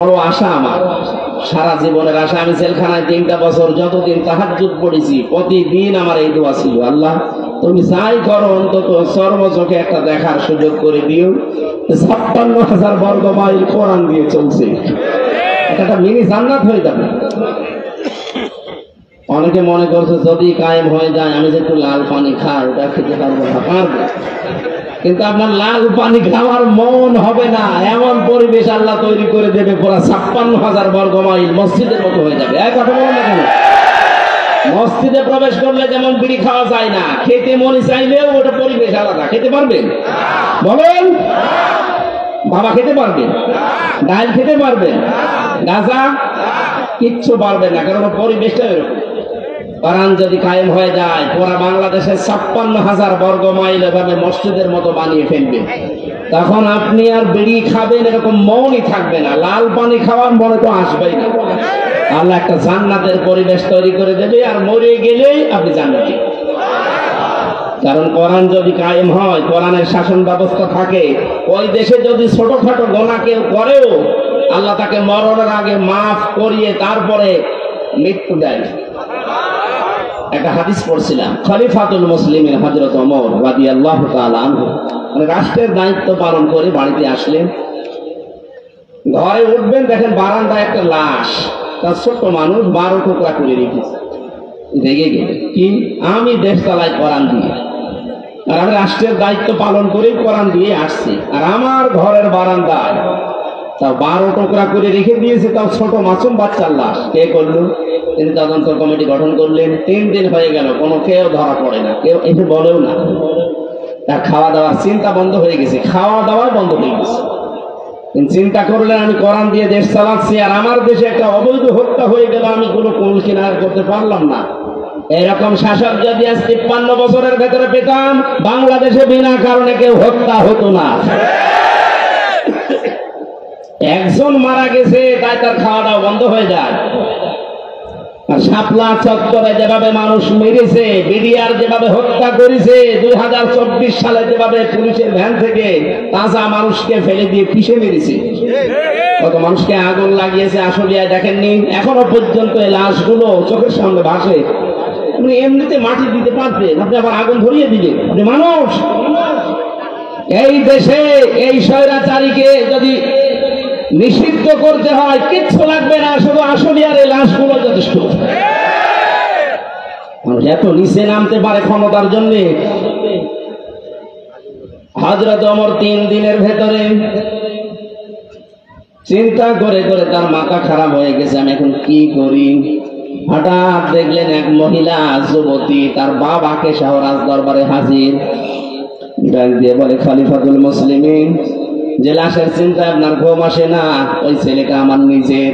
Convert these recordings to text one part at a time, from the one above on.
বড় আশা আমার, সারা জীবনের আশা। আমি জেলখানায় 3টা বছর যতদিন তাহাজ্জুদ পড়েছি প্রতিদিন আমার এই দোয়া ছিল, আল্লাহ তুমি যাই করো অন্তত সর্বচোখে একটা দেখার সুযোগ করে দিও 56,000 বর্গ মাইল কোরআন দিয়ে চলছে, একটা মিনি জান্নাত হয়ে যাবে। অনেকে মনে করছে যদি কায়েম হয়ে যায় আমি যে একটু লাল পানি খাই ওটা খেতে পারবো না, পারবো, কিন্তু আপনার লাল পানি খাওয়ার মন হবে না, এমন পরিবেশ আল্লাহ তৈরি করে দেবে পুরা 56,000 বর্গ মাইল মসজিদের মতো হয়ে যাবে। এক কথা বলেন না কেন? মসজিদে প্রবেশ করলে যেমন বিড়ি খাওয়া যায় না, খেতে মনে চাইলেও ওটা পরিবেশ আলাদা। খেতে পারবেন? বলেন। বাবা খেতে পারবেন? ডাল খেতে পারবেন? গাঁজা কিচ্ছু পারবেন না, কারণ পরিবেশটা এরকম। কোরআন যদি কায়েম হয়ে যায় পুরা বাংলাদেশের 56,000 বর্গ মাইল এভাবে মসজিদের মতো বানিয়ে ফেলবে, তখন আপনি আর বিড়ি খাবেন এরকম মনই থাকবে না, লাল পানি খাওয়ার মনে তো আসবেই না। আল্লাহ একটা জান্নাতের পরিবেশ তৈরি করে দেবে, আর মরে গেলেই আপনি জান্নাতি। কারণ কোরআন যদি কায়েম হয়, কোরআনের শাসন ব্যবস্থা থাকে, ওই দেশে যদি ছোটখাটো গোনা কেউ করেও আল্লাহ তাকে মরণের আগে মাফ করিয়ে তারপরে মৃত্যু দেয়। একটা হাদিস পড়ছিলাম, খলিফাতুল মুসলিমিন হযরত ওমর রাদিয়াল্লাহু তাআলা আনহু রাষ্ট্রের দায়িত্ব পালন করে বাড়িতে আসলেন, ঘরে উঠবেন দেখেন বারান্দায় একটা লাশ, তার ছোট্ট মানুষ 12 টুকরা করে রেখেছে। রেগে গেলে কি, আমি দেশ চালাই কোরআন দিয়ে, আর আমি রাষ্ট্রের দায়িত্ব পালন করে কোরআন দিয়ে আসছি, আর আমার ঘরের বারান্দায় তাও 12 টুকরা করে রেখে দিয়েছে, তাও ছোট মাসুম বাচ্চার লাশ। কে করলো? তিনি তদন্ত কমিটি গঠন করলেন। 3 দিন হয়ে গেল, কোনো কেউ ধরা পড়ে না, কেউ এসে বলেও না। তার খাওয়া দাওয়ার চিন্তা বন্ধ হয়ে গেছে, খাওয়া দাওয়া বন্ধ হয়ে গেছে। চিন্তা করলেন আমি কোরআন দিয়ে দেশ চালাচ্ছি, আর আমার দেশে একটা অবৈধ হত্যা হয়ে গেল, আমি কোনো কুল কিনারা করতে পারলাম না। এরকম শাসক যদি আজ 53 বছরের ভেতরে পেতাম, বাংলাদেশে বিনা কারণে কেউ হত্যা হতো না। একজন মারা গেছে তাই তার খাওয়া দাওয়া বন্ধ হয়ে যায়। আর শাপলা চত্বরে যেভাবে মানুষ মেরেছে, বিডিআর যেভাবে হত্যা করেছে, 2024 সালে যেভাবে পুলিশের ভ্যান থেকে তাজা মানুষকে ফেলে দিয়ে পিষে মেরেছে, কত মানুষকে আগুন লাগিয়েছে আশুলিয়ায় দেখেননি? এখনো পর্যন্ত এই লাশগুলো চোখের সামনে ভাসে। আপনি এমনিতে মাটি দিতে পারতেন, আপনি আবার আগুন ধরিয়ে দিলেন। আপনি মানুষ। এই দেশে এই স্বৈরাচারীকে যদি নিষিদ্ধ করতে হয় কিচ্ছু লাগবে না, শুধু আশুলিয়ার এই লাশগুলো যথেষ্ট। মানুষ এত নিচে নামতে পারে ক্ষমতার জন্য। হযরত ওমর 3 দিনের ভেতরে চিন্তা করে করে তার মাথা খারাপ হয়ে গেছে, আমি এখন কি করি। হঠাৎ দেখলেন এক মহিলা যুবতী তার বাবাকে সহ রাজ দরবারে হাজির। ডাক দিয়ে বলে, খলিফাতুল মুসলিমিন, যে লাশের চিন্তায় আপনার ঘুম আসে না, ওই ছেলেটা আমার নিজের।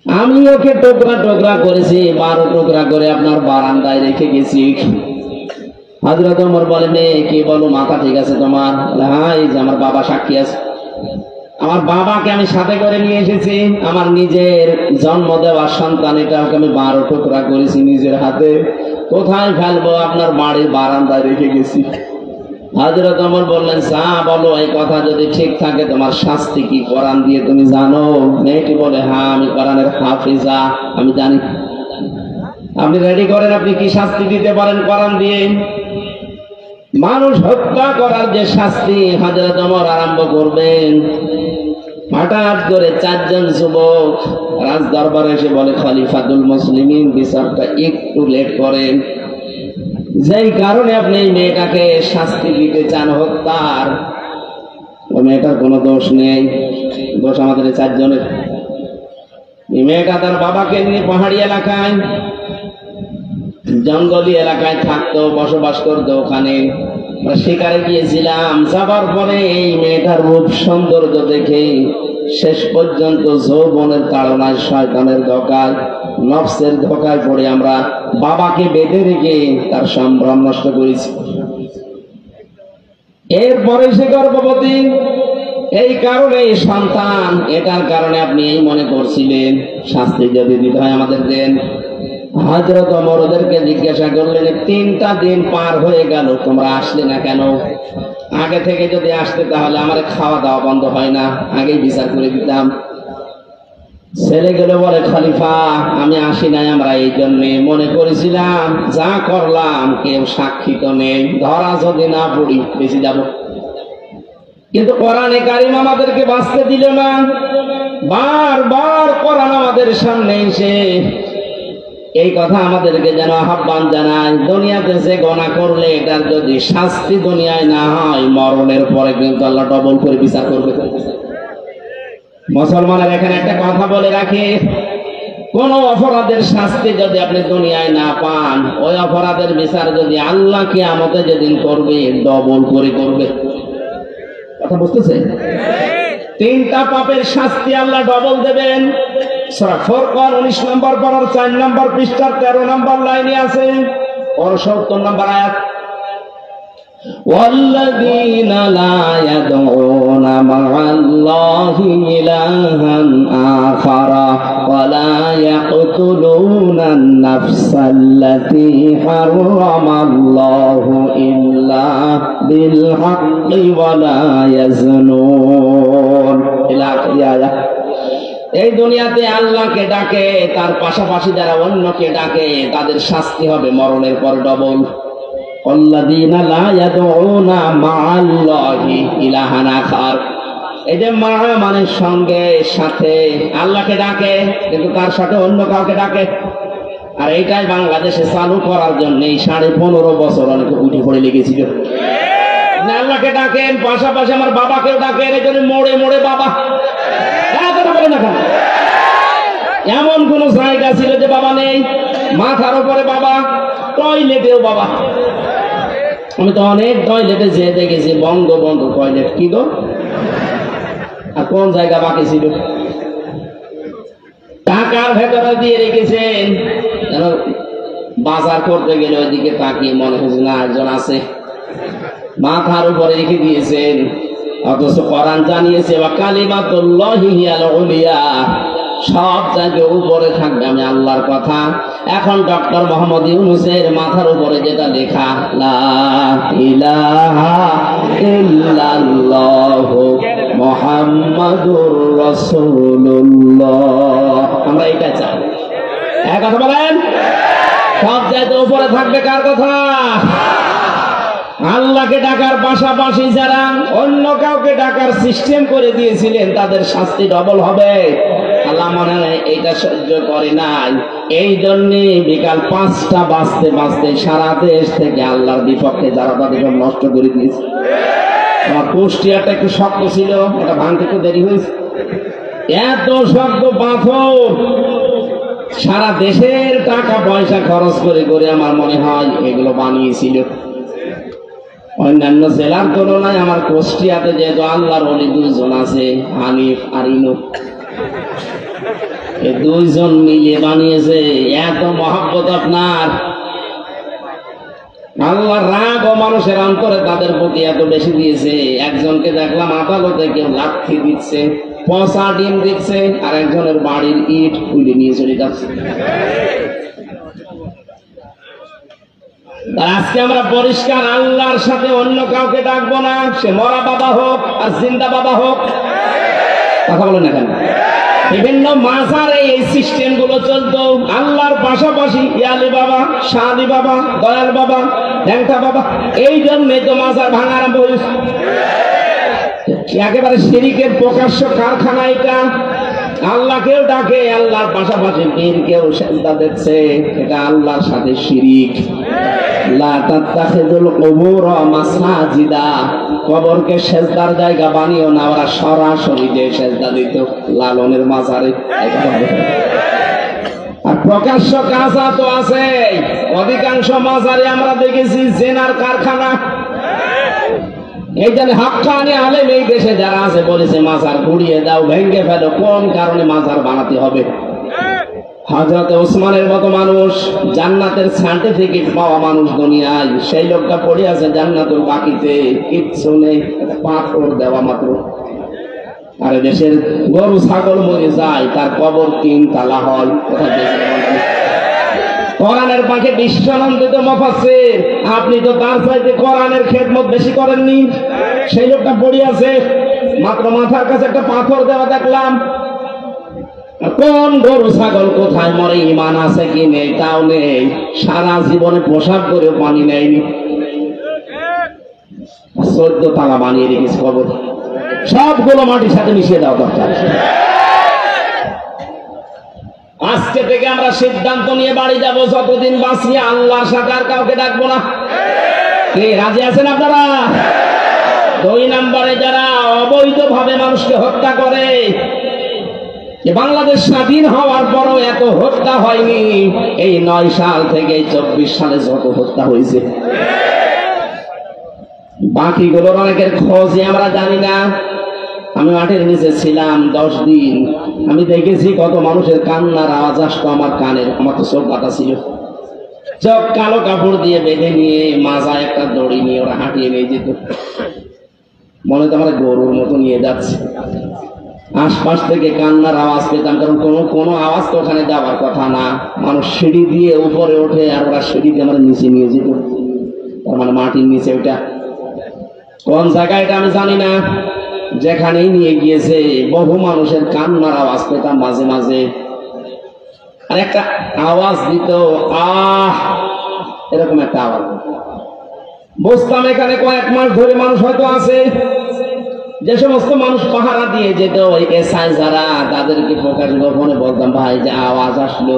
আমি ওকে টুকরা টুকরা করেছি, 12 টুকরা করে আপনার বারান্দায় রেখে গেছি। হযরত ওমর বলেন, কি বলো, মাথা ঠিক আছে তোমার? হ্যাঁ, এই যে আমার বাবা সাক্ষী আছে। আমার বাবাকে আমি সাথে করে নিয়ে এসেছি, আমার নিজের জন্ম দেওয়ার সন্তান, এটা ওকে আমি 12 টুকরা করেছি নিজের হাতে। কোথায় ফেলবো? আপনার বাড়ির বারান্দায় রেখে গেছি। হযরত ওমর বললেন, বলো, এই কথা যদি ঠিক থাকে তোমার শাস্তি কি কোরআন দিয়ে তুমি জানো? মেয়েটি বলে, হ্যাঁ, আমি কোরআনের হাফিজা, আমি জানি। আপনি রেডি করেন, আপনি কি শাস্তি দিতে পারেন কোরআন দিয়ে? মানুষ হত্যা করার যে শাস্তি হযরত ওমর আরম্ভ করবেন। হঠাৎ করে 4 জন যুবক রাজ দরবারে এসে বলে, খলিফাতুল মুসলিমিন, বিচারটা একটু লেট করেন, যেই কারণে আপনি এই মেয়েটাকে শাস্তি দিতে চান হত্যার, ওই মেয়েটার কোনো দোষ নেই, দোষ আমাদের 4 জনের। এই মেয়েটা তার বাবাকে নিয়ে পাহাড়ি এলাকায়, জঙ্গলি এলাকায় থাকতো, বসবাস করতো। ওখানে আমরা শিকারে গিয়েছিলাম, যাবার পরে এই মেয়েটার রূপ সৌন্দর্য দেখে শেষ পর্যন্ত যৌবনের তাড়নায়, শয়তানের ধোঁকায়, নফসের ধোঁকায় পড়ে আমরা বাবাকে বেঁধে রেখে তার সম্ভ্রম নষ্ট করেছি। এরপরে সে গর্ভবতী, এই কারণে সন্তান, এটার কারণে আপনি এই মনে করছিলেন শাস্তি যদি দিতে হয় আমাদের দেন। হযরত ওমর ওদেরকে জিজ্ঞাসা করলেন, 3টা দিন পার হয়ে গেল, তোমরা আসলে না কেন? আগে থেকে যদি আসতে তাহলে আমার খাওয়া দাওয়া বন্ধ হয় না, আগেই বিচার করে দিতাম। ছেলেগুলো বলে, খলিফা আমি আসি নাই আমরা এই জন্যে, মনে করেছিলাম যা করলাম কেউ সাক্ষী তো নেই, ধরা যদি না পড়ি বেশি যাব। কিন্তু কোরআনে কারিম আমাদেরকে বাঁচতে দিল না। বারবার কোরআন আমাদের সামনে এসে এই কথা আমাদেরকে যেন আহ্বান জানায়, দুনিয়াতে যে গুনাহ করলে এটার যদি শাস্তি দুনিয়ায় না হয়, মরণের পরে কিন্তু আল্লাহ ডবল করে বিচার করবে। মুসলমানের এখানে একটা কথা বলে রাখি, কোন অপরাধের শাস্তি যদি আপনি দুনিয়ায় না পান, ওই অপরাধের বিচার যদি আল্লাহ কিয়ামতে যেদিন করবে ডবল করে করবে। কথা বুঝতেছেন? 3টা পাপের শাস্তি আল্লাহ ডবল দেবেন। সূরা ফুরকান 19 নম্বর পারার 4 নম্বর পৃষ্ঠার 13 নম্বর লাইনে আছে, 70 নম্বর আয়াত। والذين لا يدعون مع الله إلها آخر ولا يقتلون النفس التي حرم الله إلا بالحق ولا يزنون إلى آخر آية। এই দুনিয়াতে আল্লাহকে ডাকে, তার পাশাপাশি যারা অন্যকে ডাকে তাদের শাস্তি হবে মরণের পর ডবল। الذين لا يدعون مع الله إلها آخر, এই যে মা মানে সঙ্গে সাথে, আল্লাহকে ডাকে কিন্তু তার সাথে অন্য কাউকে ডাকে। আর এইটাই বাংলাদেশে চালু করার জন্য 15.5 বছর অনেকে উঠে পড়ে লেগেছিল। আল্লাহকে ডাকেন পাশাপাশি আমার বাবাকেও ডাকেন, এই জন্য মোড়ে মোড়ে বাবা। কথা বলে না কেন? এমন কোন জায়গা ছিল যে বাবা নেই? মাথার উপরে বাবা, টয়লেটেও বাবা। আমি তো অনেক টয়লেটে যেয়ে দেখেছি বঙ্গবন্ধু টয়লেট। কি গো, আর কোন জায়গা বাকি ছিল? টাকার ভেতরে দিয়ে রেখেছেন, বাজার করতে গেলে ওইদিকে তাকিয়ে মনে হচ্ছে না একজন আছে, মাথার উপরে রেখে দিয়েছেন। অথচ কোরআন জানিয়েছে ওয়া কালিমাতুল্লাহি হিয়াল উলিয়া, সব জায়গায় উপরে থাকবে আমি আল্লাহর কথা। এখন ডক্টর মোহাম্মদ ইউনূসের মাথার উপরে যেটা লেখা, লা ইলাহা ইল্লাল্লাহু মুহাম্মাদুর রাসূলুল্লাহ, আমরা এটা চাই। এক কথা বলেন, সব জায়গায় উপরে থাকবে কার কথা? আল্লাহকে ডাকার পাশাপাশি যারা অন্য কাউকে ডাকার সিস্টেম করে দিয়েছিলেন তাদের শাস্তি ডবল হবে। আল্লাহ মনে হয় এইটা সহ্য করে নাই, এই জন্য বিকাল 5টা বাজতে বাজতে সারা দেশ থেকে আল্লাহর বিপক্ষে যারা তাদের নষ্ট করে দিয়েছে। আমার কুষ্টিয়াটা একটু শক্ত ছিল, এটা ভাঙতে একটু দেরি হয়েছে। এত শক্ত পাথর সারা দেশের টাকা পয়সা খরচ করে করে আমার মনে হয় এগুলো বানিয়েছিল। অন্যান্য জেলার তুলনায় আমার কুষ্টিয়াতে যেহেতু আল্লাহর ওলি 2জন আছে, হানিফ আর ইনু, এই 2জন মিলে বানিয়েছে। এত মহব্বত আপনার, আল্লাহর রাগ ও মানুষের অন্তরে তাদের প্রতি এত বেশি দিয়েছে। একজনকে দেখলাম আদালতে কেউ লাঠি দিচ্ছে, পচা ডিম দিচ্ছে, আর একজনের বাড়ির ইট খুলে নিয়ে চলে যাচ্ছে। আজকে আমরা পরিষ্কার আল্লাহর সাথে অন্য কাউকে ডাকবো না, সে মরা বাবা হোক আর জিন্দা বাবা হোক। কথা বলেন না কেন? বিভিন্ন মাজারে এই সিস্টেম গুলো চলতো, আল্লাহর পাশাপাশি ইয়ালি বাবা, শাদি বাবা, দয়াল বাবা, ঢ্যাংটা বাবা। এই জন্যে তো মাজার ভাঙা আরম্ভ হয়েছে। একেবারে শিরিকের প্রকাশ্য কারখানা এটা। আল্লাহকেও ডাকে, আল্লাহর পাশাপাশি পীরকেও সেজদা দিচ্ছে, এটা আল্লাহর সাথে শিরিক। লা তাত্তাখিযুল কুবুর মাসাজিদা, কবরকে সেজদার জায়গা বানিও না। ওরা সরাসরি যে সেজদা দিত লালনের মাজারে। আর প্রকাশ্য কাজা তো আছে, অধিকাংশ মাজারে আমরা দেখেছি জেনার কারখানা। এই জন্য হাক্কানি আলেম এই দেশে যারা আছে বলেছে মাজার গুড়িয়ে দাও, ভেঙে ফেলো। কোন কারণে মাজার বানাতে হবে? হযরত ওসমানের মতো মানুষ, জান্নাতের সার্টিফিকেট পাওয়া মানুষ দুনিয়ায়, সেই লোকটা পড়ে আছে জান্নাতুল বাকিতে, কিচ্ছু নেই, পাথর দেওয়া মাত্র। আর দেশের গরু ছাগল মরে যায়, তার কবর 3 তালা হয়। কোরআনের পাখি বিশ্বনন্দিত মুফাসসির, আপনি তো তার চাইতে কোরআনের খেদমত বেশি করেননি। সেই লোকটা পড়ে আছে, মাত্র মাথার কাছে একটা পাথর দেওয়া দেখলাম। কোন গরু ছাগল কোথায় মরে, ইমান আছে কি নেই তাও নেই, সারা জীবনে পোশাক করেও পানি নেয়নি। 14 তালা বানিয়ে রেখেছে কবর, সবগুলো মাটির সাথে মিশিয়ে দেওয়া দরকার। আজকে থেকে আমরা সিদ্ধান্ত নিয়ে বাড়ি যাব, যতদিন বাঁচি আল্লাহর সাথে আর কাউকে ডাকবো না। কি রাজি আছেন আপনারা? 2 নম্বরে যারা অবৈধভাবে মানুষকে হত্যা করে, বাংলাদেশ স্বাধীন হওয়ার পরও এত হত্যা হয়নি, এই 9 সাল থেকে 24 সালে যত হত্যা হয়েছে। বাকিগুলোর অনেকের খোঁজই আমরা জানি না। আমি মাঠের নিচে ছিলাম 10 দিন, আমি দেখেছি কত মানুষের কান্নার আওয়াজ আসতো আমার কানের। আমার তো চোখ বাঁধা ছিল, চোখ কালো কাপড় দিয়ে বেঁধে নিয়ে মাজায় একটা দড়ি নিয়ে ওরা হাঁটিয়ে নিয়ে যেত, মনে তো আমার গরুর মতো নিয়ে যাচ্ছে। আশপাশ থেকে কান্নার আওয়াজ পেতাম, কারণ কোনো আওয়াজ তো ওখানে যাওয়ার কথা না। মানুষ সিঁড়ি দিয়ে উপরে ওঠে আর ওরা সিঁড়ি দিয়ে আমার নিচে নিয়ে যেত, তার মানে মাটির নিচে। ওইটা কোন জায়গায় এটা আমি জানি না, যেখানেই নিয়ে গিয়েছে বহু মানুষের কান্নার আওয়াজ পেতাম মাঝে মাঝে। আর একটা আওয়াজ দিত, আহ, এরকম একটা আওয়াজ। বুঝতাম এখানে কয়েক মাস ধরে মানুষ হয়তো আছে। যে সমস্ত মানুষ পাহারা দিয়ে যেত, ওই এসআই যারা, তাদেরকে প্রকাশ গোপনে বলতাম, ভাই যে আওয়াজ আসলো,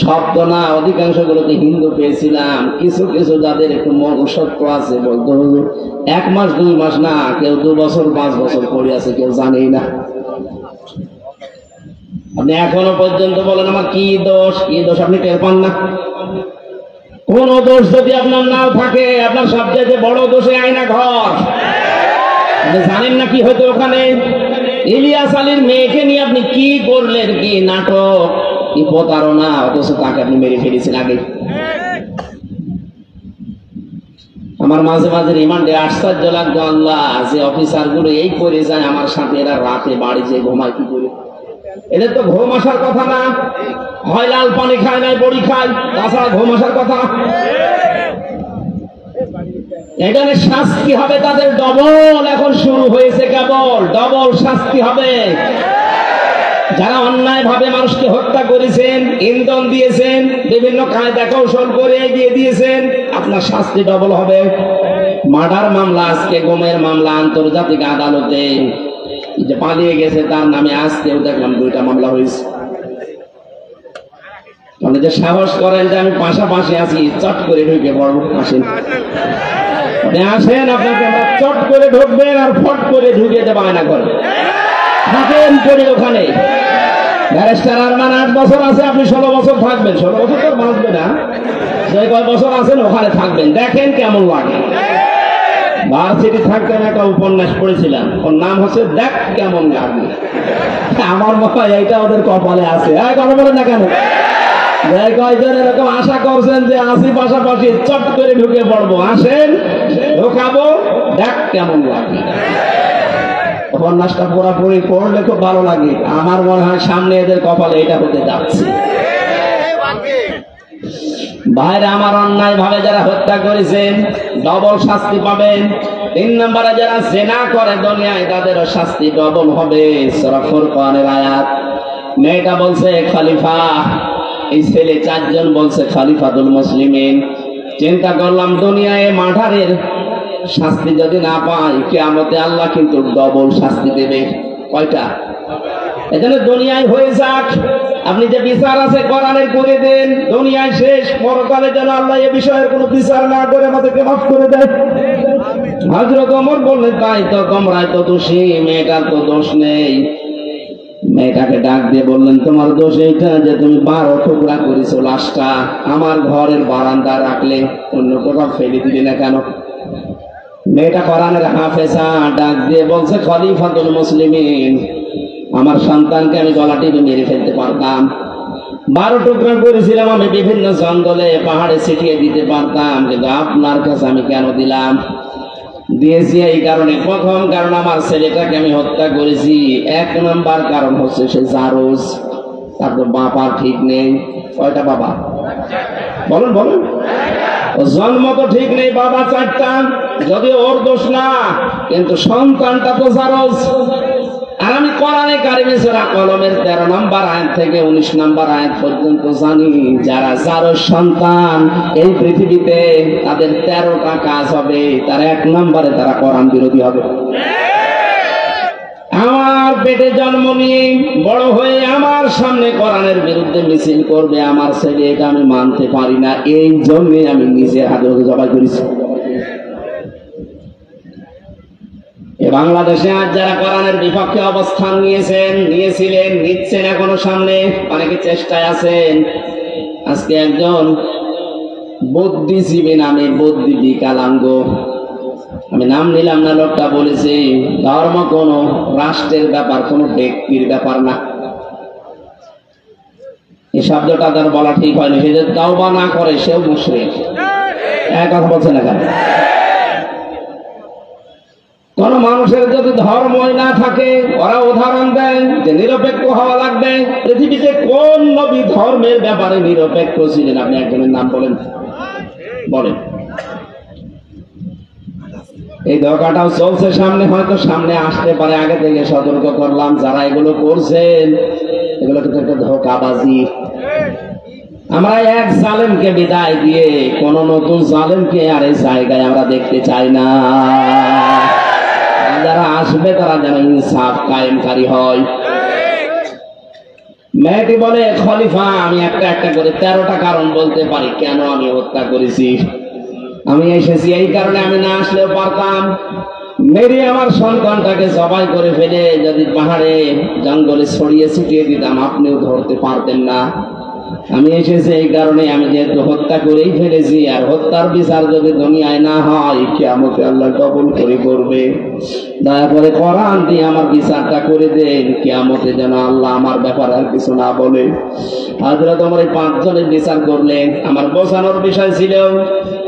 শব্দ না, অধিকাংশ গুলোতে হিন্দু পেয়েছিলাম। কিছু কিছু যাদের একটু মনুষ্যত্ব আছে বলতো, 1 মাস 2 মাস না, কেউ 2 বছর 5 বছর পড়ে আছে, কেউ জানেই না। আপনি এখনো পর্যন্ত বলেন আমার কি দোষ, কি দোষ, আপনি টের পান না। কোন দোষ যদি আপনার নাও থাকে, আপনার সবচেয়ে বড় দোষে আয়না ঘর। আপনি জানেন না কি হয়তো ওখানে ইলিয়াস আলীর মেয়েকে নিয়ে আপনি কি করলেন, কি নাটক, কি প্রতারণা, অথচ তাকে আপনি মেরে ফেলেছেন আগে। আমার মাঝে মাঝে রিমান্ডে আশ্চর্য লাগতো, আল্লাহ, যে অফিসার গুলো এই করে যায় আমার সাথে, এরা রাতে বাড়ি যে ঘুমায় কি করে? এদের তো ঘুম আসার কথা না, হয় লাল পানি খায় নাই বড়ি খায়, তাছাড়া ঘুম আসার কথা। এখানে শাস্তি হবে তাদের ডবল, এখন শুরু হয়েছে কেবল ডবল শাস্তি হবে। যারা অন্যায় ভাবে মানুষকে হত্যা করেছেন, ইন্ধন দিয়েছেন, বিভিন্ন কায়দা কৌশল করে এগিয়ে দিয়েছেন, আপনার শাস্তি ডবল হবে। মার্ডার মামলা, আজকে গুমের মামলা আন্তর্জাতিক আদালতে, যে পালিয়ে গেছে তার নামে আজকেও দেখলাম 2টা মামলা হয়েছে। মানে যে সাহস করেন যে আমি পাশাপাশি আছি, চট করে ঢুকে পড়বো, আসেন আপনি আসেন, আপনাকে চট করে ঢুকবেন আর ফট করে ঢুকে যে বায়না করেন, থাকেন পড়ে ওখানে। ব্যারিস্টার আরমান 8 বছর আছে, আপনি 16 বছর থাকবেন। 16 বছর তো বাঁচবে না, যে কয় বছর আছেন ওখানে থাকবেন, দেখেন কেমন লাগে। ভার্সিটি থাকতে আমি একটা উপন্যাস পড়েছিলাম, ওর নাম হচ্ছে দেখ কেমন লাগে। আমার মনে হয় এইটা ওদের কপালে আছে। কথা বলেন না কেন? কয়জন এরকম আশা করছেন যে আসি পাশাপাশি, চট করে ঢুকে পড়বো, আসেন ঢোকাবো, দেখ কেমন লাগে। উপন্যাসটা পুরোপুরি পড়লে খুব ভালো লাগে। আমার মনে হয় সামনে এদের কপালে এটা হতে যাচ্ছে। ভাইরা আমার, অন্যায় ভাবে যারা হত্যা করেছেন ডবল শাস্তি পাবেন। 3 নম্বরে যারা জেনা করে দুনিয়ায়, তাদেরও শাস্তি ডবল হবে। সূরা ফুরকানের আয়াত। মেয়েটা বলছে খলিফা, এই ছেলে 4 জন বলছে খলিফাতুল মুসলিমিন। চিন্তা করলাম দুনিয়ায় মার্ডারের শাস্তি যদি না পাই, কিয়ামতে আল্লাহ কিন্তু ডবল শাস্তি দেবে। কয়টা? এজন্য দুনিয়ায় হয়ে যাক, আপনি যে বিচার আছে কোরআনের করে দেন, দুনিয়ায় শেষ, পরকালে যেন আল্লাহ এ বিষয়ের কোনো বিচার না করে আমাদেরকে মাফ করে দেয়। হযরত ওমর বললেন, তাই তো তোমরাই তো দোষী, মেয়েটার তো দোষ নেই। মেয়েটাকে ডাক দিয়ে বললেন, তোমার দোষ এইটা যে তুমি 12 টুকরা করেছো লাশটা, আমার ঘরের বারান্দা রাখলে, অন্য কোথাও ফেলে দিলে না কেন? মেয়েটা কোরআনের হাফেজা, ডাক দিয়ে বলছে, খলিফাতুল মুসলিমিন, আমার সন্তানকে আমি গলা টিপে মেরে ফেলতে পারতাম। 12 টুকরা করেছিলাম আমি, বিভিন্ন জঙ্গলে পাহাড়ে ছিটিয়ে দিতে পারতাম, কিন্তু আপনার কাছে আমি কেন দিলাম? দিয়েছি এই কারণে, প্রথম কারণ আমার ছেলেটাকে আমি হত্যা করেছি, 1 নম্বর কারণ হচ্ছে সে জারজ। তার তো বাবার ঠিক নেই। কয়টা বাবা বলেন বলেন? জন্ম তো ঠিক নেই, বাবা 4টা, যদি ওর দোষ না, কিন্তু সন্তানটা তো জারজ। আর আমি কোরআনে কারিমে সূরা কলমের 13 নম্বর আয়াত থেকে 19 নম্বর আয়াত পর্যন্ত জানি, যারা জারজ সন্তান এই পৃথিবীতে তাদের 13টা কাজ হবে। তার 1 নম্বরে তারা কোরআন বিরোধী হবে। আমার পেটে জন্ম নিয়ে বড় হয়ে আমার সামনে কোরআনের বিরুদ্ধে মিছিল করবে আমার ছেলে, এটা আমি মানতে পারি না। এই জন্য আমি নিজের হাতে জবাই করেছি। বাংলাদেশে আজ যারা কোরআনের বিপক্ষে অবস্থান নিয়েছিলেন, নিচ্ছেন, এখনো সামনে অনেকে চেষ্টায় আছেন। আজকে একজন বুদ্ধিজীবী নামে, বুদ্ধি বিকলাঙ্গ, আমি নাম নিলাম না, লোকটা বলেছে ধর্ম কোন রাষ্ট্রের ব্যাপার, কোন ব্যক্তির ব্যাপার না। এই শব্দটা তার বলা ঠিক হয়নি। সে যদি তাওবা না করে সেও মুশরিক। এক কথা বলছে না কেন? কোন মানুষের যদি ধর্মই না থাকে, ওরা উদাহরণ দেয় যে নিরপেক্ষ হওয়া লাগবে। পৃথিবীতে কোন নবী ধর্মের ব্যাপারে নিরপেক্ষ ছিলেন? আপনি একজনের নাম বলেন, বলেন। এই ধোঁকাটাও চলছে সামনে, হয়তো সামনে আসতে পারে। আগে থেকে সতর্ক করলাম, যারা এগুলো করছেন এগুলো কিন্তু একটা ধোঁকাবাজি। আমরা এক জালেমকে বিদায় দিয়ে কোন নতুন জালেমকে আর এই জায়গায় আমরা দেখতে চাই না। যারা আসবে তারা যেন ইনসাফ কায়েমকারী হয়। মেয়েটি বলে, খলিফা আমি একটা একটা করে 13টা কারণ বলতে পারি কেন আমি হত্যা করেছি। আমি এসেছি এই কারণে, আমি না আসলেও পারতাম। মেরে আমার সন্তানটাকে জবাই করে ফেলে যদি পাহাড়ে জঙ্গলে ছড়িয়ে ছিটিয়ে দিতাম, আপনিও ধরতে পারতেন না। আমি এসেছি এই কারণে, আমি যেহেতু হত্যা করেই ফেলেছি, আর হত্যার বিচার যদি দুনিয়ায় না হয়, কিয়ামতে আল্লাহ ডবল করে করবে। দয়া করে কোরআন দিয়ে আমার বিচারটা করে দেন, কিয়ামতে যেন আল্লাহ আমার ব্যাপারে আর কিছু না বলে। হযরত ওমর এই 5 জনের বিচার করলেন। আমার বোঝানোর বিষয় ছিল,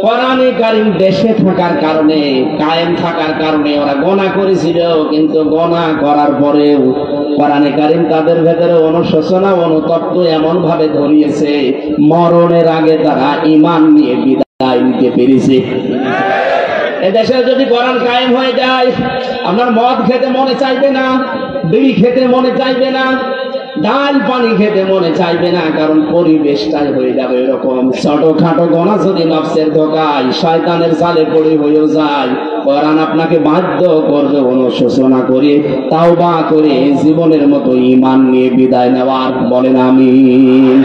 কোরআনে কারীম দেশে থাকার কারণে, কায়েম থাকার কারণে ওরা গুনাহ করেছিল, কিন্তু গুনাহ করার পরেও কোরআনে কারীম তাদের ভেতরে অনুশোচনা, অনুতপ্ত এমন ভাবে ধরিয়েছে, মরণের আগে তারা ঈমান নিয়ে বিদায় নিতে পেরেছে। এদেশে যদি কোরআন কায়েম হয়ে যায়, আপনার মদ খেতে মনে চাইবে না, বিড়ি খেতে মনে চাইবে না, ডাল পানি খেতে মনে চাইবে না, কারণ পরিবেশটাই হয়ে যাবে এরকম। ছোটখাটো গোনা যদি নফসের ধোঁকায়, শয়তানের জালে পড়ে হয়েও যায়, কোরআন আপনাকে বাধ্য করবে অনুশোচনা করে, তাওবা করে জীবনের মতো ঈমান নিয়ে বিদায় নেওয়ার। বলেন আমিন।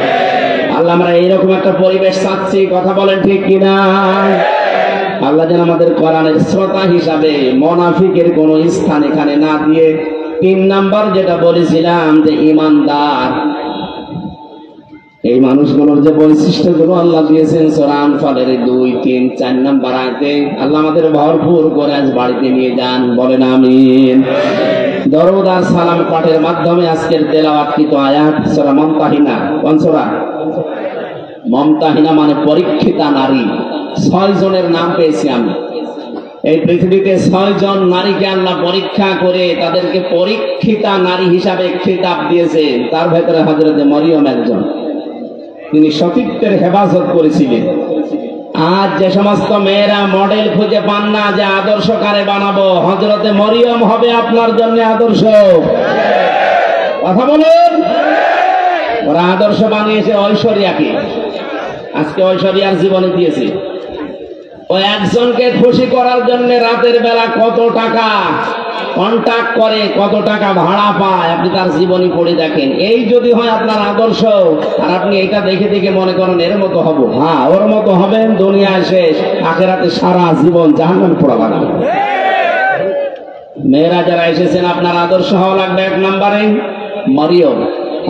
আল্লাহ, আমরা এইরকম একটা পরিবেশ চাচ্ছি, কথা বলেন ঠিক কিনা? আল্লাহ যেন আমাদের কোরআনের শ্রোতা হিসাবে মুনাফিকের কোনো স্থান এখানে না দিয়ে, 3 নাম্বার যেটা বলেছিলাম যে ঈমানদার, এই মানুষগুলোর যে বৈশিষ্ট্যগুলো আল্লাহ দিয়েছেন সূরা আনফালের 2, 3, 4 নাম্বার আয়াতে, আল্লাহ আমাদের ভরপুর করে আজ বাড়িতে নিয়ে যান। বলেন আমিন। দরুদ আর সালাম পাঠের মাধ্যমে আজকের তেলাওয়াতকৃত আয়াত সূরা মুমতাহিনা। কোন সূরা? মুমতাহিনা মানে পরীক্ষিতা নারী। 6 জনের নাম পেয়েছি আমি। এই পৃথিবীতে 6 জন নারীকে আল্লাহ পরীক্ষা করে তাদেরকে পরীক্ষিতা নারী হিসাবে খেতাব দিয়েছেন। তার ভেতরে হযরতে মরিয়ম একজন। তিনি সতীত্বের হেফাজত করেছিলেন। আজ যে সমস্ত মেয়েরা মডেল খুঁজে পান না যে আদর্শ কারে বানাবো, হযরতে মরিয়ম হবে আপনার জন্য আদর্শ। কথা বলুন। ওরা আদর্শ বানিয়েছে ঐশ্বরিয়াকে। আজকে ঐশ্বরিয়ার জীবনে দিয়েছে। ওই একজনকে খুশি করার জন্য রাতের বেলা কত টাকা কন্ট্যাক্ট করে, কত টাকা ভাড়া পায়, আপনি তার জীবনী পড়ে দেখেন। এই যদি হয় আপনার আদর্শ, আর আপনি এটা দেখে দেখে মনে করেন এর মতো হব, হ্যাঁ ওর মতো হবেন, দুনিয়ায় শেষ, আখিরাতে সারা জীবন জাহান্নামে পোড়া বানাবে। মেয়েরা যারা এসেছেন, আপনার আদর্শ হওয়া লাগবে 1 নম্বরে মরিয়ম।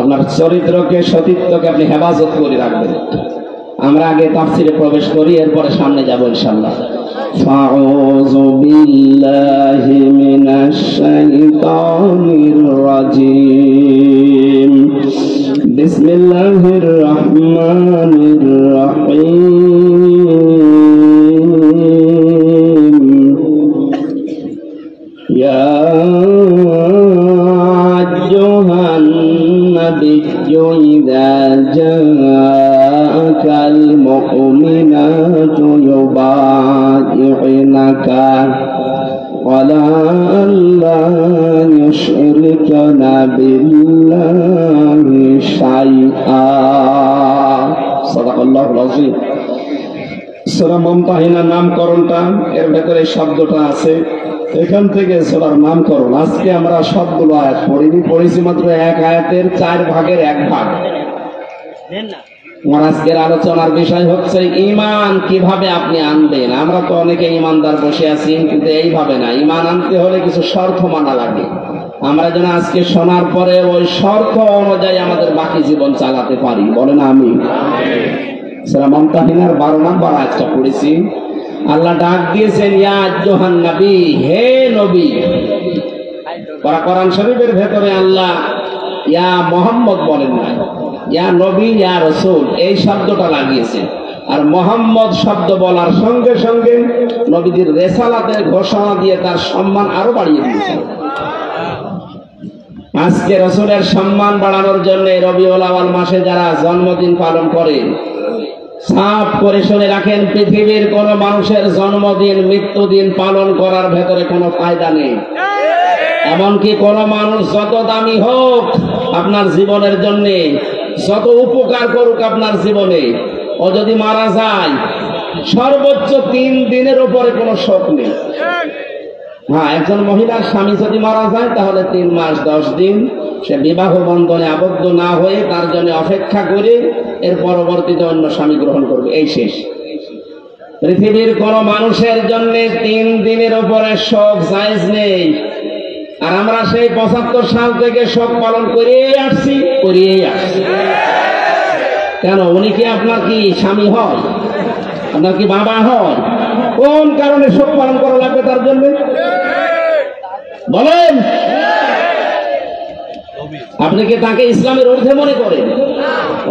আপনার চরিত্রকে, সতীত্বকে আপনি হেফাজত করে রাখবেন। আমরা আগে তাফসিরে প্রবেশ করি, এরপরে সামনে যাব ইনশাআল্লাহ। ফাউযু বিল্লাহি মিনাশ শাইতানির রাজীম। বিসমিল্লাহির রাহমানির রাহিম। ইয়া আইয়ুহান النبي إذا جاءك المؤمنات يبايعنك على ألا يشركن بالله شيئا صدق الله العظيم। সূরা মুমতাহিনা নামকরণটা এর ভেতরে শব্দটা আছে, এখান থেকে সূরার নামকরণ। আজকে আমরা সবগুলো আয়াত পড়েছি মাত্র এক আয়াতের 4 ভাগের 1 ভাগ। আমার আজকের আলোচনার বিষয় হচ্ছে ঈমান কিভাবে আপনি আনবেন। আমরা তো অনেকে ঈমানদার বসে আছি, কিন্তু এইভাবে না। ঈমান আনতে হলে কিছু শর্ত মানা লাগে। আমরা যেন আজকে শোনার পরে ওই শর্ত অনুযায়ী আমাদের বাকি জীবন চালাতে পারি, বলেন আমিন। সূরা মুমতাহিনার 12 নম্বর আয়াতটা পড়েছি। আল্লাহ ডাক দিয়েছেন ইয়া আইয়ুহান নবী, হে নবী। কোরআন শরীফের ভেতরে আল্লাহ ইয়া মুহাম্মদ বলেন না, ইয়া নবী ইয়া রাসূল এই শব্দটা লাগিয়েছেন। আর মুহাম্মদ শব্দ বলার সঙ্গে সঙ্গে নবীজির রিসালাতের ঘোষণা দিয়ে তার সম্মান আরো বাড়িয়ে দিয়েছেন। আজকে রাসূলের সম্মান বাড়ানোর জন্য রবিউল আউয়াল মাসে যারা জন্মদিন পালন করে, সাফ করে শুনে রাখেন, পৃথিবীর কোন মানুষের জন্মদিন মৃত্যুদিন পালন করার ভেতরে কোনো ফায়দা নেই। এমনকি কোন মানুষ যত দামি হোক আপনার জীবনের জন্য, যত উপকার করুক আপনার জীবনে, ও যদি মারা যায় সর্বোচ্চ 3 দিনের উপরে কোনো শোক নেই। হ্যাঁ, একজন মহিলার স্বামী যদি মারা যায় তাহলে 3 মাস 10 দিন সে বিবাহ বন্ধনে আবদ্ধ না হয়ে তার জন্য অপেক্ষা করে এর পরবর্তীতে অন্য স্বামী গ্রহণ করবে, এই শেষ। পৃথিবীর কোন মানুষের জন্য 3 দিনের উপরে শোক জায়েজ নেই। আর আমরা সেই 75 সাল থেকে শোক পালন করিয়েই আসছি। কেন? উনি কি আপনার কি স্বামী হয়? আপনার কি বাবা হয়? কোন কারণে শোক পালন করা লাগবে তার জন্য বলেন? আপনি কি তাকে ইসলামের ঊর্ধ্বে মনে করেন?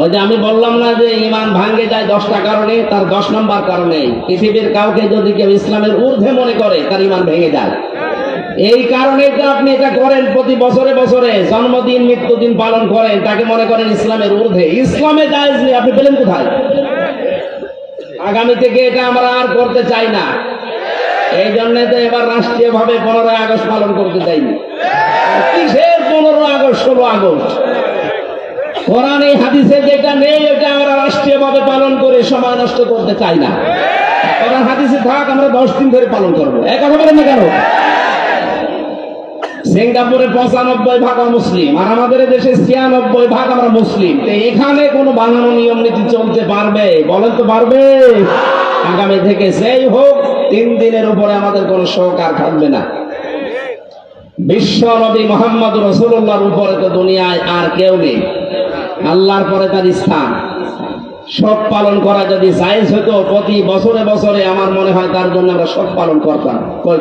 ওই যে আমি বললাম না যে ঈমান ভাঙে যায় 10টা কারণে, তার 10 নম্বর কারণে পৃথিবীর কাউকে যদি কেউ ইসলামের ঊর্ধ্বে মনে করে তার ঈমান ভেঙে যায়। এই কারণে তো আপনি এটা করেন, প্রতি বছরে বছরে জন্মদিন মৃত্যুদিন পালন করেন, তাকে মনে করেন ইসলামের ঊর্ধ্বে। ইসলামে জায়েজ নেই, আপনি পেলেন কোথায়? আগামী থেকে এটা আমরা আর করতে চাই না। এই জন্য তো এবার রাষ্ট্রীয় ভাবে 15ই আগস্ট পালন করতে চাইনি। কিসের 15 আগস্ট 16 আগস্ট? কোরআন এই হাদিসে যেটা নেই ওটা আমরা রাষ্ট্রীয় ভাবে পালন করে সময় নষ্ট করতে চাই না। কোরআন হাদিসে থাক, আমরা 10 দিন ধরে পালন করবো। এক কথা বলেন না কেন? সিঙ্গাপুরে 95% মুসলিম, আর আমাদের দেশে 96% আমরা মুসলিম। এখানে কোনো বানানো নিয়ম নীতি চলতে পারবে? বলেন তো পারবে? আগামী থেকে সেই হোক 3 দিনের উপরে আমাদের কোনো শোক আর থাকবে না। বিশ্ব নবী মুহাম্মদ রাসূলুল্লাহর উপরে তো দুনিয়ায় আর কেউ নেই, আল্লাহর পরে তার স্থান। শোক পালন করা যদি জায়েজ হতো প্রতি বছরে বছরে, আমার মনে হয় তার জন্য আমরা শোক পালন করতাম।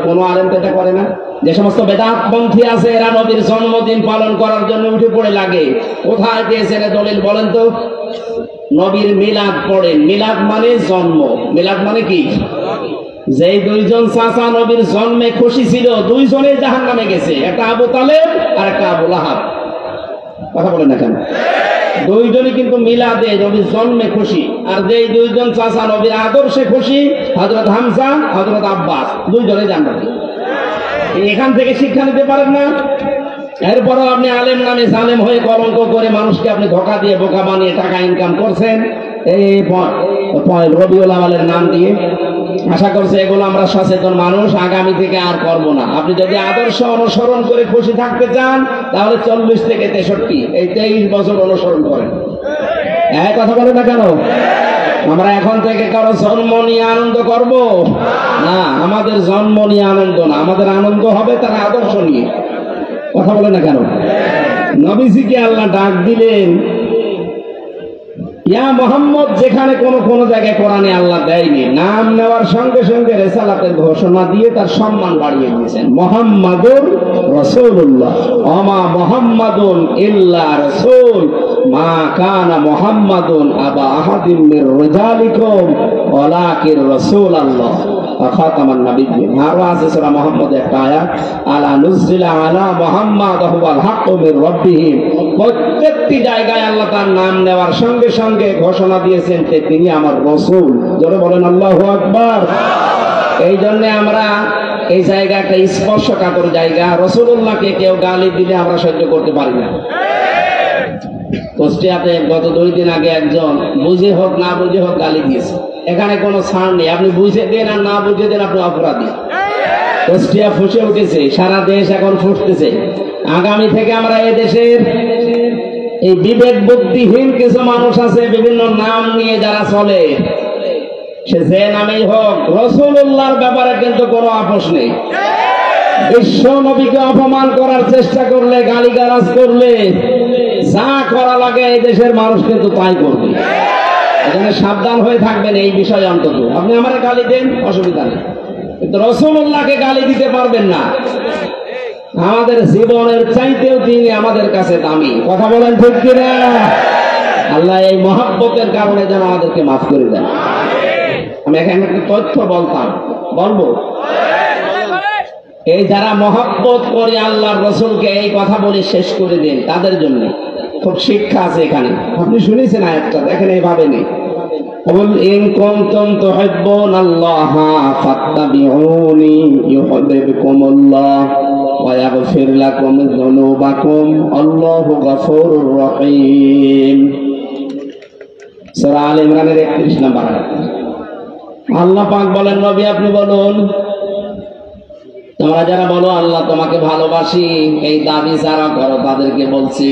কোনো আলেম তো এটা করে না। যে সমস্ত বেদাতপন্থী আছে এরা নবীর জন্মদিন পালন করার জন্য উঠে পড়ে লাগে। কোথায় পেয়েছেন দলিল বলেন তো? নবীর মিলাদ পড়েন। মিলাদ মানে জন্ম। মিলাদ মানে কি? যেই 2 জন চাচা নবীর জন্মে খুশি ছিল, 2 জনেই জাহান্নামে গেছে, একটা আবু তালেব আর একটা আবু লাহাব। কথা বলেন না কেন? 2 জনই কিন্তু মিলাদে নবীর জন্মে খুশি। আর যেই 2 জন চাচা নবীর আদর্শে খুশি, হযরত হামজা হযরত আব্বাস, 2 জনেই জান্নাতে। এখান থেকে শিক্ষা নিতে পারেন না? এরপরও আপনি আলেম নামে জালেম হয়ে কলঙ্ক করে মানুষকে আপনি ধোঁকা দিয়ে বোকা বানিয়ে টাকা ইনকাম করছেন এই রবিউল আউয়ালের নাম দিয়ে। আশা করছি এগুলো আমরা সচেতন মানুষ আগামী থেকে আর করব না। আপনি যদি আদর্শ অনুসরণ করে খুশি থাকতে চান তাহলে 40 থেকে 63 এই 23 বছর অনুসরণ করেন। এক কথা বলে না কেন? আমরা এখন থেকে কারো জন্ম নিয়ে আনন্দ করব না। আমাদের জন্ম নিয়ে আনন্দ না, আমাদের আনন্দ হবে তার আদর্শ নিয়ে। কথা বলে না কেন? নবীজিকে আল্লাহ ডাক দিলেন ইয়া মুহাম্মদ, যেখানে কোন জায়গায় কোরআনে আল্লাহ দেয়নি। নাম নেওয়ার সঙ্গে সঙ্গে রিসালাতের ঘোষণা দিয়ে তার সম্মান বাড়িয়ে দিয়েছেন। মুহাম্মাদুর রাসূলুল্লাহ ওমা মুহাম্মাদুন ইল্লা রাসূল মা কানা মুহাম্মাদুন আবা আহাদিম মির রিজালিকুম ওয়ালাকিন রাসূলুল্লাহ ওয়া খাতামান নাবিয়্যিন। আরো আছে সূরা মুহাম্মদ একটা আয়াত, আলা নুজিলা আলা মুহাম্মাদ হুয়াল হাক্কু মির রাব্বিহি প্রত্যেকটি জায়গায় আল্লাহ তার নাম নেওয়ার সঙ্গে সঙ্গে ঘোষণা দিয়েছেন যে তিনি আমার রাসূল। জোরে বলেন আল্লাহু আকবার। এই জন্য আমরা এই জায়গা একটা স্পর্শকাতর জায়গা, রাসূলুল্লাহকে কেউ গালি দিলে আমরা সহ্য করতে পারি না। কুষ্টিয়াতে গত 2 দিন আগে একজন বুঝে হোক না বুঝে হোক গালি দিয়েছে। এখানে কোনো ছাড় নেই, আপনি বুঝে দেন আর না বুঝে দেন আপনি অপরাধী। কুষ্টিয়া ফুসে উঠেছে, সারা দেশ এখন ফুসতেছে। আগামী থেকে আমরা এই দেশের এই বিবেক বুদ্ধিহীন কিছু মানুষ আছে, বিভিন্ন নাম নিয়ে যারা চলে, সে যে নামেই হোক, রাসূলুল্লাহর ব্যাপারে কিন্তু কোনো আপোষ নেই। বিশ্ব নবীকে অপমান করার চেষ্টা করলে, গালিগালাজ করলে, যা করা লাগে এই দেশের মানুষ কিন্তু তাই করবে। এখানে সাবধান হয়ে থাকবেন এই বিষয়ে। অন্তত আপনি আমার গালি দেন, অসুবিধা নেই, কিন্তু রাসূলুল্লাহকে গালি দিতে পারবেন না। আমাদের জীবনের চাইতেও তিনি আমাদের কাছে দামি। কথা বলেন ঠিক কিনা? আল্লাহ এই মহব্বতের কারণে যেন আমাদেরকে মাফ করে দেন। আমি এখানে একটা তথ্য বলবো, এই যারা মহব্বত করে আল্লাহর রাসূলকে এই কথা বলে শেষ করে দেন, তাদের জন্য খুব শিক্ষা আছে এখানে। আপনি শুনেছেন আয়াতটা, দেখেন এইভাবে নেই। قل إن كنتم تحبون الله فاتبعوني يحببكم الله ويغفر لكم ذنوبكم الله غفور رحيم। সূরা আলে ইমরানের 31 নম্বর আয়াত। আল্লাহ পাক বলেন, নবী আপনি বলুন, তোমরা যারা বলো আল্লাহ তোমাকে ভালোবাসি, এই দাবি যারা করো তাদেরকে বলছি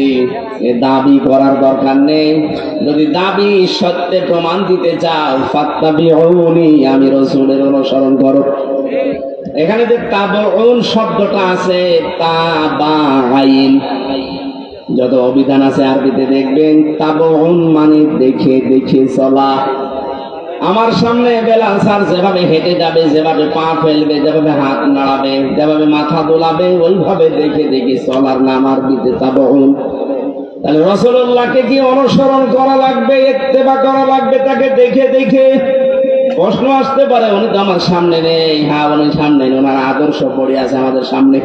এই দাবি করার দরকার নেই। যদি দাবি সত্যে প্রমাণ দিতে চাও, ফাত্তাবিউনি, আমি রাসূলের অনুসরণ করো। এখানে যে তাবউন শব্দটা আছে, তাবাইন, যত অভিধান আছে আরবিতে দেখবেন তাবউন মানে দেখে দেখে চলা। আমার সামনে বেলাল স্যার যেভাবে হেঁটে যাবে, যেভাবে পা ফেলবে, যেভাবে হাত নাড়াবে, যেভাবে মাথা দোলাবে, ওইভাবে দেখে দেখে চলার নাম আরবিতে তাবউন। তাহলে রাসূলুল্লাহকে কি অনুসরণ করা লাগবে, ইত্তেবা করা লাগবে তাকে দেখে দেখে? প্রশ্ন আসতে পারে, উনি তো আমার সামনে নেই। হ্যাঁ, উনি সামনে নেই, ওনার আদর্শ পড়ে আছে আমাদের সামনে।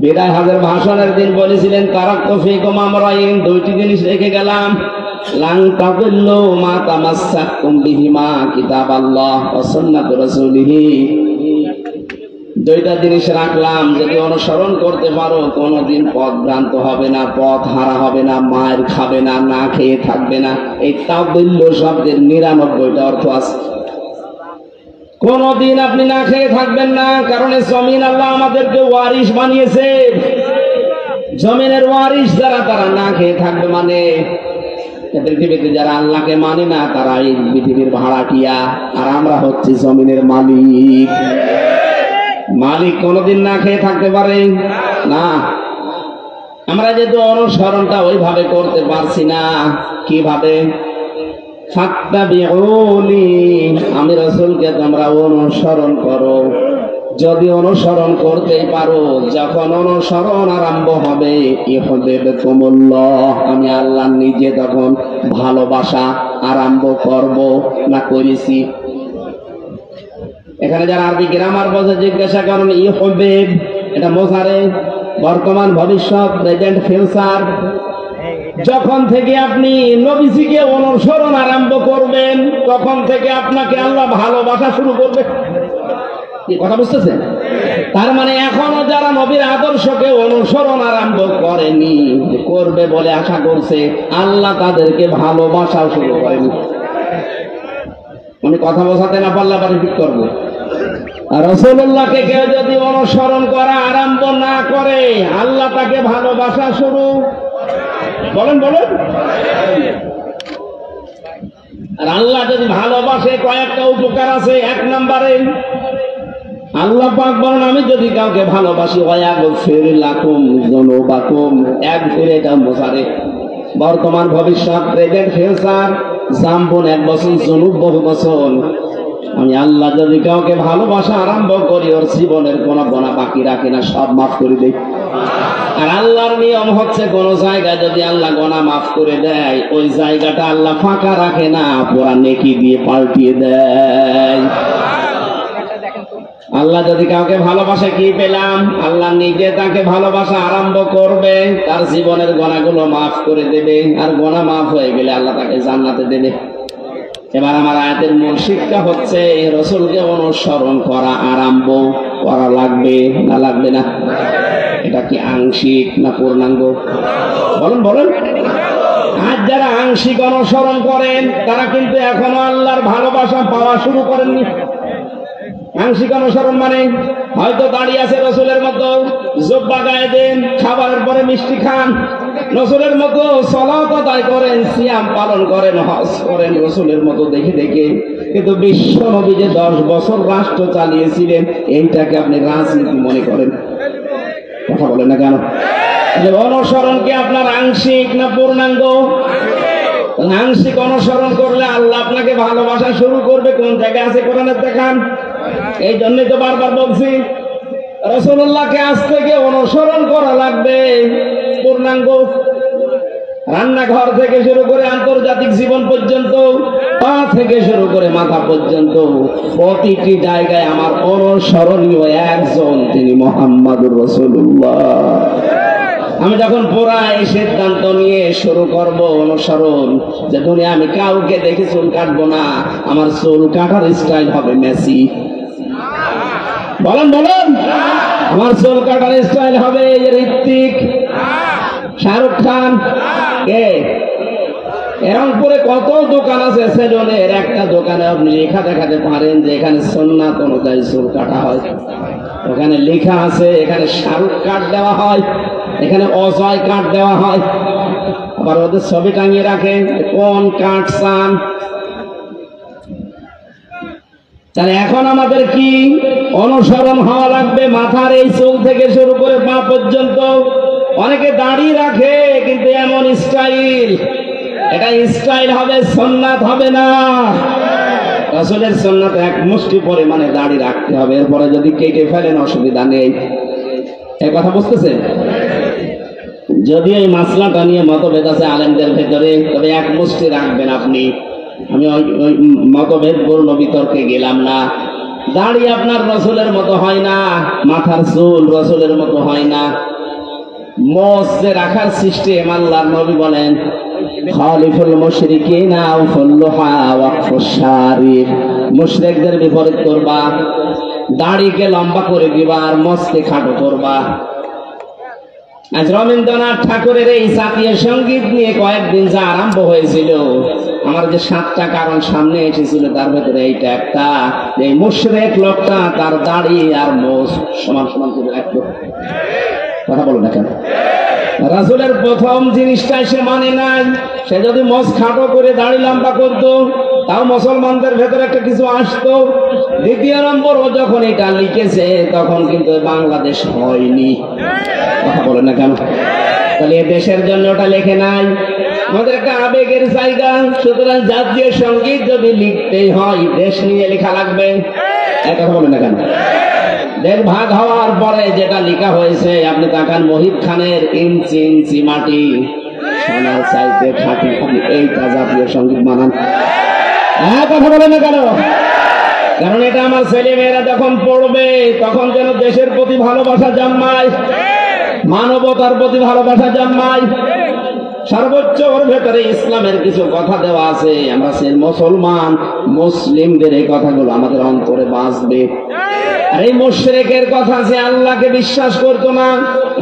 বিদায় হজের ভাষণের দিন বলেছিলেন, তারাক্তু ফীকুম আমরাইন, 2টি জিনিস রেখে গেলাম, লান তাদিল্লু মা তামাসসাকতুম বিহিমা কিতাবাল্লাহ ওয়া সুন্নাতু রাসূলিহি। 2টা জিনিস রাখলাম, যদি অনুসরণ করতে পারো কোনোদিন পথ ভ্রান্ত হবে না, পথ হারা হবে না, মার খাবে না, না খেয়ে থাকবে না। এই তাদিল্লু শব্দের 99টা অর্থ আছে। কোনদিন আপনি না খেয়ে থাকবেন না, কারণ জমিন আল্লাহ আমাদেরকে ওয়ারিশ বানিয়েছে। জমিনের ওয়ারিশ যারা, তারা না খেয়ে থাকবে। মানে পৃথিবীতে যারা আল্লাহকে মানে না, তারা এই পৃথিবীর ভাড়াটিয়া, আর আমরা হচ্ছে জমিনের মালিক। মালিক কোনদিন না খেয়ে থাকতে পারে না। আমরা যেহেতু অনুসরণটা ওইভাবে করতে পারছি না, কিভাবে? ফাত্তাবিউনি, আমি রাসূলকে তোমরা অনুসরণ করো। যদি অনুসরণ করতে পারো, যখন অনুসরণ আরম্ভ হবে, ইউহিব্বুকুমুল্লাহ, আমি আল্লাহ নিজে তখন ভালোবাসা আরম্ভ করব না করেছি। এখানে যারা আরবি গ্রামার বোঝে জিজ্ঞাসা করেন, ইউহিব্ব এটা মোজারে, বর্তমান, ভবিষ্যৎ, প্রেজেন্ট, ফিউচার। যখন থেকে আপনি নবীজিকে অনুসরণ আরম্ভ করবেন, তখন থেকে আপনাকে আল্লাহ ভালোবাসা শুরু করবে। কি কথা বুঝতেছেন? তার মানে এখনো যারা নবীর আদর্শকে অনুসরণ আরম্ভ করেনি, করবে বলে আশা করছে, আল্লাহ তাদেরকে ভালোবাসা শুরু করেনি। আমি কথা বোঝাতে না পারলে আবার ঠিক করবো। রাসূলুল্লাহকে কেউ যদি অনুসরণ করা আরম্ভ না করে, আল্লাহ তাকে ভালোবাসা শুরু বলেন। আর আল্লাহ যদি ভালোবাসে, কয়েকটা উপকার আছে। 1 নম্বরে আল্লাহ পাক বলেন, আমি যদি কাউকে ভালোবাসি, ওয়ায়াগফির লাকুম যুনুবাকুম। এক ফিরে এটা মোসারে, বর্তমান, ভবিষ্যৎ, প্রেজেন্ট, ফিউচার। জাম্বুন 1 বছর, যুনুব বহু বছর। আমি আল্লাহ যদি কাউকে ভালোবাসা আরম্ভ করি, ওর জীবনের কোনো গোনা বাকি রাখি না, সব মাফ করে দেই। আর আল্লাহর নিয়ম হচ্ছে, কোন জায়গায় যদি আল্লাহ গোনা মাফ করে দেয়, ওই জায়গাটা আল্লাহ ফাঁকা রাখে না, পুরা নেকি দিয়ে পাল্টিয়ে দেয়। আল্লাহ যদি কাউকে ভালোবাসে কি পেলাম? আল্লাহ নিজে তাকে ভালোবাসা আরম্ভ করবে, তার জীবনের গোনাগুলো মাফ করে দেবে, আর গোনা মাফ হয়ে গেলে আল্লাহ তাকে জান্নাতে দেবে। এবার আমার আয়াতের মূল শিক্ষা হচ্ছে রাসূলকে অনুসরণ করা আরম্ভ করা লাগবে না লাগবে না? এটা কি আংশিক না পূর্ণাঙ্গ? বলেন বলেন। আজ যারা আংশিক অনুসরণ করেন তারা কিন্তু এখনো আল্লাহর ভালোবাসা পাওয়া শুরু করেননি। আংশিক অনুসরণ মানে হয়তো দাঁড়িয়ে আছে রসুলের মতো, জুব্বা গায়ে দেন, খাবারের পরে মিষ্টি খান, রসুলের মতো সালাত আদায় করেন, সিয়াম পালন করেন, হজ করেন রসুলের মতো দেখে দেখে, কিন্তু বিশ্ব নবী যে 10 বছর রাষ্ট্র চালিয়েছিলেন এইটাকে আপনি রাজনীতি মনে করেন। কথা বলেন না কেন? যে অনুসরণ কি আপনার আংশিক না পূর্ণাঙ্গ? আংশিক অনুসরণ করলে আল্লাহ আপনাকে ভালোবাসা শুরু করবে। কোন জায়গায় আছে কোরআনে দেখান। এই জন্যই তো বারবার বলছি রাসূলুল্লাহকে আজ থেকে অনুসরণ করা লাগবে পূর্ণাঙ্গ। রান্নাঘর থেকে শুরু করে আন্তর্জাতিক জীবন পর্যন্ত, পা থেকে শুরু করে মাথা পর্যন্ত প্রতিটি জায়গায় আমার অনুসরণীয় একজন, তিনি মুহাম্মাদুর রাসূলুল্লাহ। আমি যখন পুরা এই সিদ্ধান্ত নিয়ে শুরু করব অনুসরণ, যে দুনিয়া আমি কাউকে দেখে চুল কাটবো না, আমার চুল কাটার স্টাইল হবে মেসি। বলেন বলেন। আমার চুল কাটার স্টাইল হবে ঋত্বিক, শাহরুখ খান। রংপুরে কত দোকান আছে সেলুনের, একটা দোকানে আপনি লেখা দেখাতে পারেন যে এখানে সুন্নাত অনুযায়ী চুল কাটা হয়। ওখানে লেখা আছে এখানে শাহরুখ কাট দেওয়া হয়, এখানে অজয় কাট দেওয়া হয়, আবার ওদের ছবি টাঙিয়ে রাখেন কোন কাট চান। তাহলে এখন আমাদের কি অনুসরণ হওয়া লাগবে? মাথার এই চুল থেকে শুরু করে পা পর্যন্ত। অনেকে দাড়ি রাখে কিন্তু এমন স্টাইল, এটা স্টাইল হবে, সুন্নাত হবে না। রাসূলের সুন্নাত এক মুষ্টি পরিমাণে দাড়ি রাখতে হবে, এরপরে যদি কেটে ফেলেন অসুবিধা নেই। এই কথা বুঝতেছেন? যদি এই মাসলাটা নিয়ে মতভেদ আছে আলেমদের ভেতরে, তবে এক মুষ্টি রাখবেন আপনি। আমি ওই মতভেদপূর্ণ বিতর্কে গেলাম না। দাড়ি আপনার রাসূলের মতো হয় না, মাথার চুল রাসূলের মতো হয় না। মোষ যে রাখার সিস্টেম, আল্লাহর নবী বলেন খালিফুল মুশরিকিনা আউফুল্লুহা ওয়াকফুশ শারিব, মুশরিকদের বিপরীত করবা, দাড়িকে লম্বা করে দিবা আর মোষকে খাটো করবা। আজ রবীন্দ্রনাথ ঠাকুরের এই জাতীয় সঙ্গীত নিয়ে কয়েকদিন যা আরম্ভ হয়েছিল, আমার যে 7টা কারণ সামনে এসেছিল তার ভেতরে এইটা একটা, এই মুশরিক লোকটা তার দাড়ি আর মোষ সমান সমান করে রাখতো। কথা বলো না কেন? রাসূলের প্রথম জিনিসটা সে মানে নাই। সে যদি মোষ খাটো করে দাড়ি লম্বা করতো তাও মুসলমানদের ভেতরে একটা কিছু আসতো। দ্বিতীয় নম্বর, ও যখন এটা লিখেছে তখন কিন্তু বাংলাদেশ হয়নি। কথা বলে না কেন? তাহলে এ দেশের জন্য ওটা লেখে নাই, আমাদের একটা আবেগের জায়গা। সুতরাং জাতীয় সঙ্গীত যদি লিখতেই হয় দেশ নিয়ে লেখা লাগবে। কথা বলে না কেন? দেশ ভাগ হওয়ার পরে যেটা লেখা হয়েছে, আপনি তাকান মহিব খানের ইঞ্চি ইঞ্চি মাটি সোনার চাইতে খাঁটি, আপনি এইটা জাতীয় সঙ্গীত মানান। কথা বলে না কেন? কারণ এটা আমার ছেলে মেয়েরা যখন পড়বে তখন যেন দেশের প্রতি ভালোবাসা জন্মায়, মানবতার প্রতি ভালোবাসা জন্মায়। সর্বোচ্চ ওর ভেতরে ইসলামের কিছু কথা দেওয়া আছে। আমরা সে মুসলমান, মুসলিমদের এই কথাগুলো আমাদের অন্তরে বাঁচবে। আর এই মুশরিকের কথা আছে, আল্লাহকে বিশ্বাস করতো না,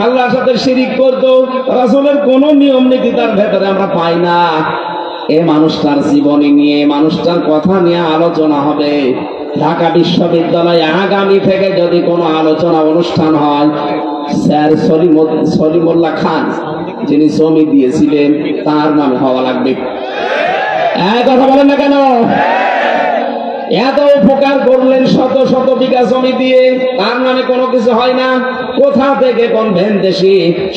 আল্লাহর সাথে শিরিক করতো, রাসূলের কোনো নিয়ম নীতি তার ভেতরে আমরা পাই না। এই মানুষটার জীবনী নিয়ে, মানুষটার কথা নিয়ে আলোচনা হবে। ঢাকা বিশ্ববিদ্যালয়ে আগামী থেকে যদি কোনো আলোচনা অনুষ্ঠান হয়, স্যার সলিমুল্লাহ খান যিনি জমি দিয়েছিলেন তার নামে হওয়া লাগবে। কথা বলেন না কেন? এত উপকার করলেন শত শত বিঘা জমি দিয়ে, তার নামে কোনো কিছু হয় না। কোথা থেকে কোন ভেনদেশি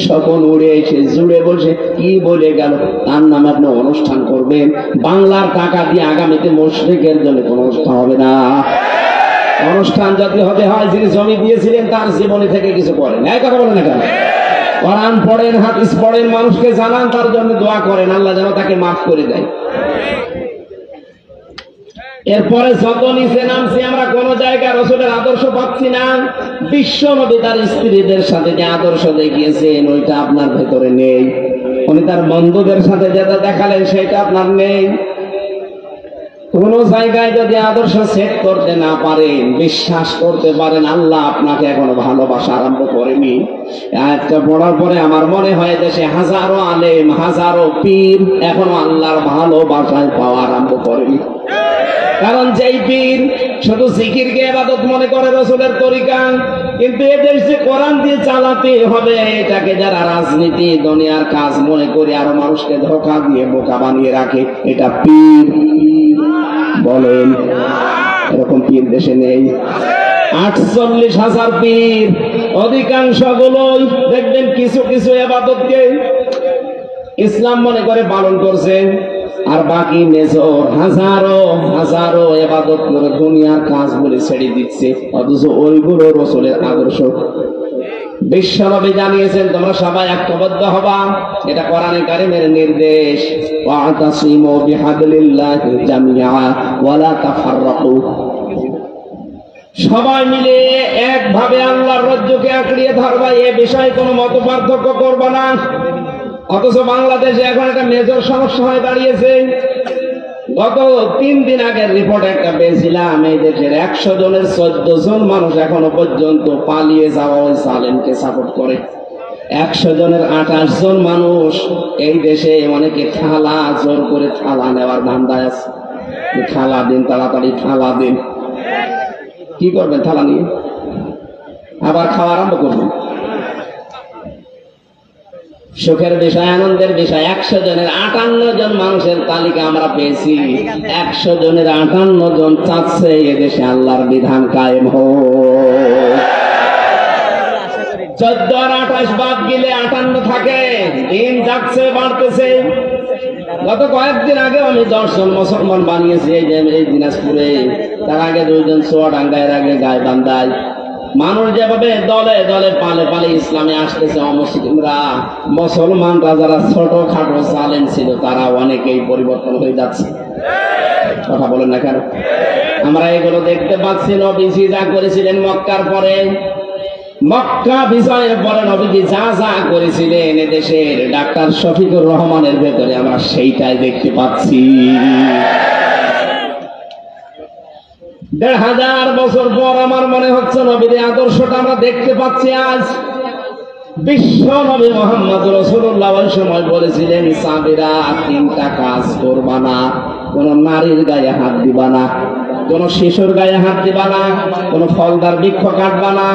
সকল উড়ে এসে জুড়ে বসে কি বলে গেল, তার নামে আপনি অনুষ্ঠান করবেন। বাংলার টাকা দিয়ে আগামীতে মুশরিকের জন্য কোনো অনুষ্ঠান হবে না। অনুষ্ঠান যদি হতে হয় যিনি জমি দিয়েছিলেন তার জীবনী থেকে কিছু করেন। কথা বলেন না কেন? কোরআন পড়েন, হাদিস পড়েন, মানুষকে জানান, তার জন্য দোয়া করেন, আল্লাহ যেন তাকে মাফ করে দেয়। এরপরে যত নিচে নামছি আমরা কোন জায়গায় রাসূলের আদর্শ পাচ্ছি না। বিশ্ব নবী তার স্ত্রীদের সাথে যে আদর্শ দেখিয়েছেন ওইটা আপনার ভেতরে নেই। উনি তার বন্ধুদের সাথে যেটা দেখালেন সেটা আপনার নেই। কোন জায়গায় যদি আদর্শ সেট করতে না পারেন, বিশ্বাস করতে পারেন আল্লাহ আপনাকে এখনো ভালোবাসা আরম্ভ করেনি। আয়াতটা পড়ার পরে আমার মনে হয় দেশে হাজারো আলেম, হাজারো পীর এখনো আল্লাহর ভালোবাসায় পাওয়া আরম্ভ করেনি। কারণ যেই পীর শুধু জিকিরকে ইবাদত মনে করে রাসূলের তরিকা, কিন্তু এদেশ যে কোরআন দিয়ে চালাতে হবে এটাকে যারা রাজনীতি দুনিয়ার কাজ মনে করে আরো মানুষকে ধোঁকা দিয়ে বোকা বানিয়ে রাখে, এটা পীর বলেন। এরকম পীর দেশে নেই। 48,000 পীর, অধিকাংশ গুলোই দেখবেন কিছু কিছু ইবাদতকে ইসলাম মনে করে পালন করছে, আর বাকি মেজর হাজারো হাজারো ইবাদত করে দুনিয়ার কাজ বলে ছেড়ে দিচ্ছে, অথচ ওইগুলো রাসূলের আদর্শ। বিশ্বনবী জানিয়েছেন তোমরা সবাই ঐক্যবদ্ধ হবা, এটা কোরআনে কারীমের নির্দেশ। ওয়াতাসিমু বিহাবলিল্লাহি জামিআ ওয়ালা তাফাররাকু, সবাই মিলে একভাবে আল্লাহর রজ্জুকে আঁকড়িয়ে ধরবা, এ বিষয়ে কোনো মত পার্থক্য করবা না। অথচ বাংলাদেশে এখন একটা মেজর সমস্যা হয়ে দাঁড়িয়েছে। গত 3 দিন আগের রিপোর্ট একটা পেয়েছিলাম, এই দেশের 100 জনের 14 জন মানুষ এখনো পর্যন্ত পালিয়ে যাওয়া ওই সালেমকে সাপোর্ট করে। 100 জনের 28 জন মানুষ এই দেশে অনেকে থালা জোর করে থালা নেওয়ার ধান্দায় আছে। থালা দিন, তাড়াতাড়ি থালা দিন। কি করবেন থালা নিয়ে? আবার খাওয়া আরম্ভ করবেন। সুখের বিষয়, আনন্দের বিষয়, 100 জনের 58 জন মানুষের তালিকা আমরা পেয়েছি। 100 জনের 58 জন চাচ্ছে এদেশে আল্লাহর বিধান কায়েম হোক। 14 আর 28 বাদ গেলে 58 থাকে। দিন যাচ্ছে, বাড়তেছে। গত কয়েকদিন আগে আমি 10 জন মুসলমান বানিয়েছি এই দিনাজপুরে। তার আগে 2 জন চুয়াডাঙ্গা, এর আগে গাইবান্ধায়। মানুষ যেভাবে দলে দলে পালে পালে ইসলামে আসতেছে, অমুসলিমরা, মুসলমানরা যারা ছোট খাটো জালেম ছিল তারা অনেকেই পরিবর্তন হয়ে যাচ্ছে। কথা বলেন না কেন? আমরা এগুলো দেখতে পাচ্ছি। নবীজি যা করেছিলেন মক্কার পরে, মক্কা বিজয়ের পরে নবীজি যা যা করেছিলেন এদেশের ডাক্তার শফিকুর রহমানের ভেতরে আমরা সেইটাই দেখতে পাচ্ছি। 1500 বছর পর আমার মনে হচ্ছে নবীর আদর্শটা আমরা দেখতে পাচ্ছি আজ। বিশ্ব নবী মুহাম্মদ রাসূলুল্লাহ ওই সময় বলেছিলেন, সাহাবীরা 3টা কাজ করবা না। কোন নারীর গায়ে হাত দিবা না, কোন শিশুর গায়ে হাত দিবা না, কোন ফলদার বৃক্ষ কাটবা না।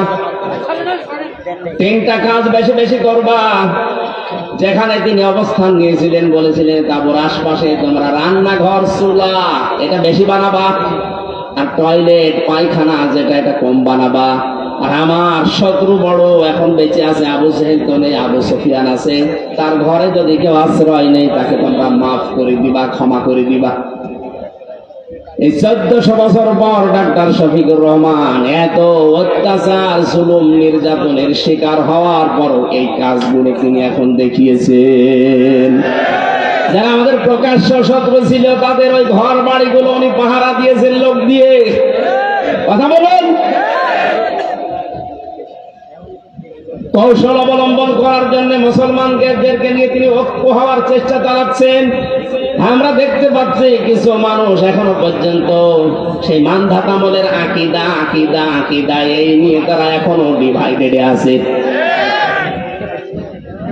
3টা কাজ বেশি বেশি করবা। যেখানে তিনি অবস্থান নিয়েছিলেন বলেছিলেন তারপর আশপাশে তোমরা রান্নাঘর, চুলা এটা বেশি বানাবা, আর টয়লেট পায়খানা যেটা এটা কম বানাবা। আর আমার শত্রু বড় এখন বেঁচে আছে, আবু জেহেল তো নেই, আবু সুফিয়ান আছে, তার ঘরে যদি কেউ আশ্রয় নেই তাকে তোমরা মাফ করে দিবা, ক্ষমা করে দিবা। এই 1400 বছর পর ডাক্তার শফিকুর রহমান এত অত্যাচার, জুলুম, নির্যাতনের শিকার হওয়ার পরও এই কাজগুলো তিনি এখন দেখিয়েছেন। যারা আমাদের প্রকাশ্য শত্রু ছিল তাদের ওই ঘর বাড়িগুলো উনি পাহারা দিয়েছেন লোক দিয়ে। কথা বলুন। কৌশল অবলম্বন করার জন্য মুসলমানদেরকে নিয়ে তিনি ঐক্য হওয়ার চেষ্টা চালাচ্ছেন। আমরা দেখতে পাচ্ছি কিছু মানুষ এখনো পর্যন্ত সেই মানধাত আমলের আকীদা আকীদা আকীদা এই নিয়ে তারা এখনো ডিভাইডেড আছে।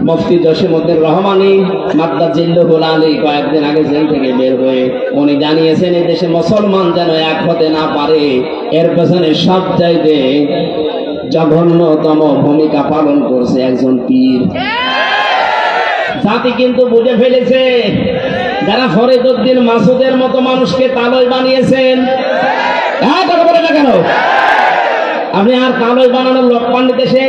মুফতি জসিমউদ্দিন রহমানী মাদ্দাজিল্লুহুল আলী কয়েকদিন আগে জেল থেকে বের হয়ে উনি জানিয়েছেন এই দেশে মুসলমান যেন এক হতে না পারে, এর পেছনে সব চাইতে জঘন্যতম ভূমিকা পালন করছে একজন পীর। জাতি কিন্তু বুঝে ফেলেছে, যারা ফরিদউদ্দিন মাসুদের মতো মানুষকে তালয় বানিয়েছেন। কথা বলে না কেন? আপনি আর তালয় বানানোর লোক পাননি দেশে।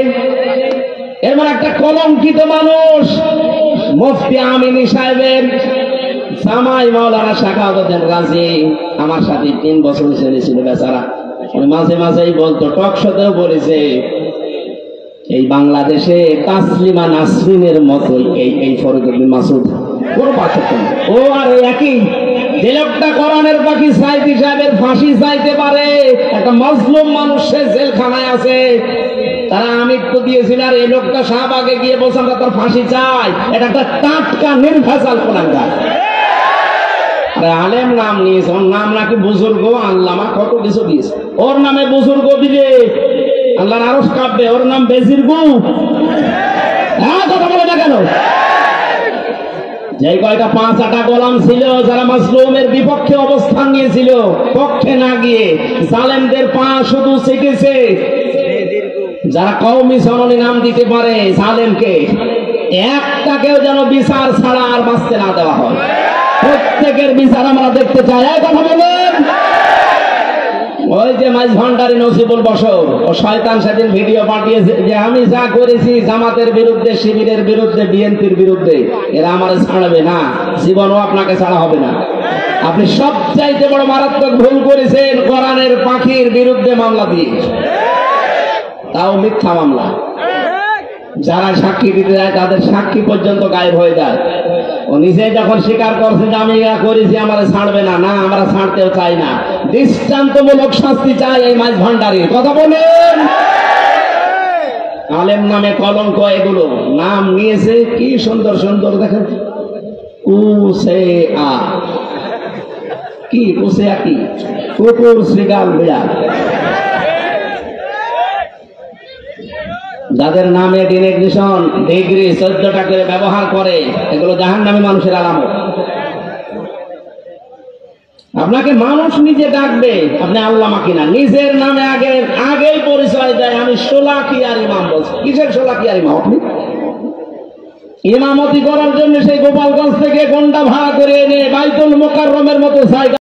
এমন একটা কলঙ্কিত মানুষ মুফতি আমিনী সাহেবের জামাই মাওলানা শাখাওয়াতুদ্দিন রাজি আমার সাথে 3 বছর ছিল বেচারা। মাঝে মাঝেই বলতো, টক শোতেও বলেছে, এই বাংলাদেশে তাসলিমা নাসরিনের মতোই এই ফরিদউদ্দিন মাসুদ, কোনো পার্থক্য নেই। ও আর ওই একই যে লোকটা কোরআনের পাখি সাইদি সাহেবের ফাঁসি চাইতে পারে, একটা মজলুম মানুষ সে জেলখানায় আছে, তারা আমৃত্যু দিয়েছিল, আর এই লোকটা শাহবাগে গিয়ে বলছে আমরা তার ফাঁসি চাই। এটা একটা টাটকা নির্ভেজাল কোরআনগার। আরে আলেম নাম নিয়েছে, ওর নাম নাকি বুজুর্গ আল্লামা, কত কিছু দিয়েছে। ওর নামে বুজুর্গ দিলে আল্লাহর আরশ কাঁপবে। ওর নাম বেজির গু। হ্যাঁ, কথা বলে না কেন? যে কয়টা 5-8টা গোলাম ছিল যারা মাজলুমের বিপক্ষে অবস্থান নিয়েছিল, পক্ষে না গিয়ে জালেমদের পা শুধু চেটেছে। যারা কওমি জননী নাম দিতে পারে জালেমকে, একটাকেও যেন বিচার ছাড়া আর বাঁচতে না দেওয়া হয়। প্রত্যেকের বিচার আমরা দেখতে চাই। এই কথা বলেন। ওই যে মাইজ ভান্ডারী নসিবুল বসর, ও শয়তান সেদিন ভিডিও পাঠিয়েছে যে আমি যা করেছি জামাতের বিরুদ্ধে, শিবিরের বিরুদ্ধে, বিএনপির বিরুদ্ধে, এরা আমারে ছাড়বে না, জীবনও আপনাকে ছাড়া হবে না। আপনি সবচাইতে বড় মারাত্মক ভুল করেছেন কোরআনের পাখির বিরুদ্ধে মামলা দিয়ে, তাও মিথ্যা মামলা। যারা সাক্ষী দিতে যায় তাদের সাক্ষী পর্যন্ত গায়েব হয়ে যায়। ও নিজে যখন স্বীকার করছে যে আমি ইয়া করেছি, আমারে ছাড়বে না, না আমরা ছাড়তেও চাই না, দৃষ্টান্তমূলক শাস্তি চাই এই মাইজ ভান্ডারীর। কথা বলেন। আলেম নামে কলঙ্ক, এগুলো নাম নিয়েছে কি সুন্দর সুন্দর, দেখেন কুসেআ, কি কুসেআ, কি কুকুর, শ্রীগাল, বিড়াল। যাদের নামে ডিনেগেশন ডিগ্রি 14টা করে ব্যবহার করে, এগুলো জাহান্নামী মানুষের আলামত। আপনাকে মানুষ নিজে ডাকবে, আপনি আল্লামা কিনা, নিজের নামে আগেই পরিচয় দেয় আমি শোলাকিয়ার ইমাম। বলছি কিসের শোলাকিয়ার ইমাম? আপনি ইমামতি করার জন্য সেই গোপালগঞ্জ থেকে গন্ডা ভাড়া করে এনে বাইতুল মোকাররমের মতো জায়গা